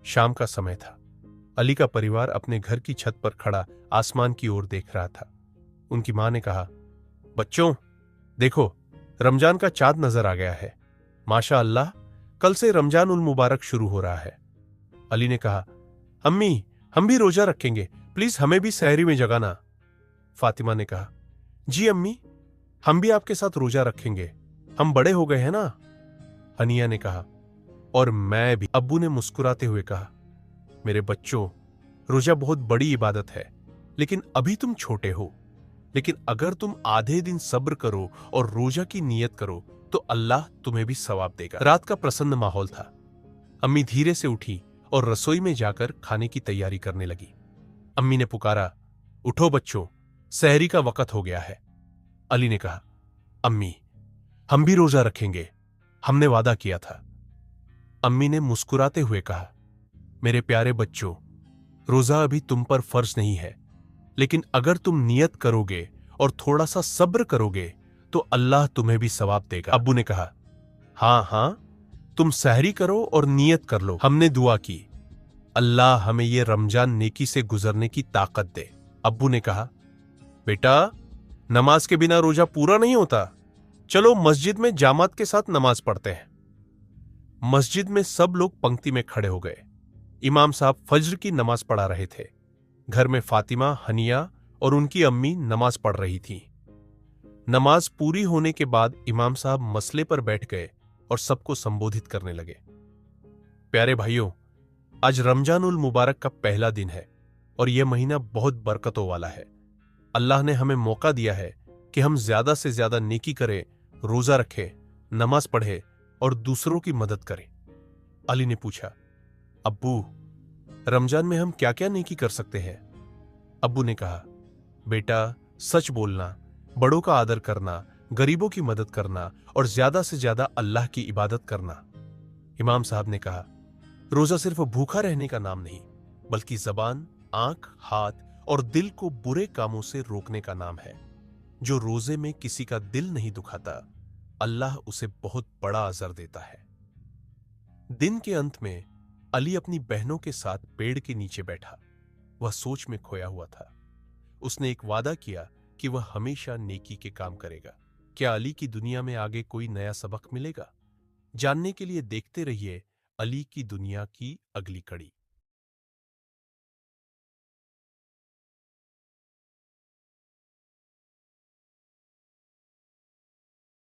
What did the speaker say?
शाम का समय था। अली का परिवार अपने घर की छत पर खड़ा आसमान की ओर देख रहा था। उनकी मां ने कहा, बच्चों देखो, रमजान का चांद नजर आ गया है। माशा अल्लाह, कल से रमजान उल मुबारक शुरू हो रहा है। अली ने कहा, अम्मी हम भी रोजा रखेंगे, प्लीज हमें भी सहरी में जगाना। फातिमा ने कहा, जी अम्मी, हम भी आपके साथ रोजा रखेंगे, हम बड़े हो गए हैं ना। हनिया ने कहा, और मैं भी। अब्बू ने मुस्कुराते हुए कहा, मेरे बच्चों, रोजा बहुत बड़ी इबादत है, लेकिन अभी तुम छोटे हो। लेकिन अगर तुम आधे दिन सब्र करो और रोजा की नियत करो तो अल्लाह तुम्हें भी सवाब देगा। रात का प्रसन्न माहौल था। अम्मी धीरे से उठी और रसोई में जाकर खाने की तैयारी करने लगी। अम्मी ने पुकारा, उठो बच्चों, सहरी का वक्त हो गया है। अली ने कहा, अम्मी हम भी रोजा रखेंगे, हमने वादा किया था। अम्मी ने मुस्कुराते हुए कहा, मेरे प्यारे बच्चों, रोजा अभी तुम पर फर्ज नहीं है, लेकिन अगर तुम नियत करोगे और थोड़ा सा सब्र करोगे तो अल्लाह तुम्हें भी सवाब देगा। अब्बू ने कहा, हां हां, तुम सहरी करो और नियत कर लो। हमने दुआ की, अल्लाह हमें यह रमजान नेकी से गुजरने की ताकत दे। अब्बू ने कहा, बेटा नमाज के बिना रोजा पूरा नहीं होता, चलो मस्जिद में जामात के साथ नमाज पढ़ते हैं। मस्जिद में सब लोग पंक्ति में खड़े हो गए। इमाम साहब फज्र की नमाज पढ़ा रहे थे। घर में फातिमा, हनिया और उनकी अम्मी नमाज पढ़ रही थीं। नमाज पूरी होने के बाद इमाम साहब मसले पर बैठ गए और सबको संबोधित करने लगे। प्यारे भाइयों, आज रमजान उल मुबारक का पहला दिन है और यह महीना बहुत बरकतों वाला है। अल्लाह ने हमें मौका दिया है कि हम ज्यादा से ज्यादा नेकी करें, रोजा रखें, नमाज पढ़े और दूसरों की मदद करें। अली ने पूछा, अब्बू रमजान में हम क्या क्या नेकी कर सकते हैं? अब्बू ने कहा, बेटा सच बोलना, बड़ों का आदर करना, गरीबों की मदद करना और ज्यादा से ज्यादा अल्लाह की इबादत करना। इमाम साहब ने कहा, रोजा सिर्फ भूखा रहने का नाम नहीं, बल्कि जबान, आंख, हाथ और दिल को बुरे कामों से रोकने का नाम है। जो रोजे में किसी का दिल नहीं दुखाता, अल्लाह उसे बहुत बड़ा अजर देता है। दिन के अंत में अली अपनी बहनों के साथ पेड़ के नीचे बैठा। वह सोच में खोया हुआ था। उसने एक वादा किया कि वह हमेशा नेकी के काम करेगा। क्या अली की दुनिया में आगे कोई नया सबक मिलेगा? जानने के लिए देखते रहिए अली की दुनिया की अगली कड़ी।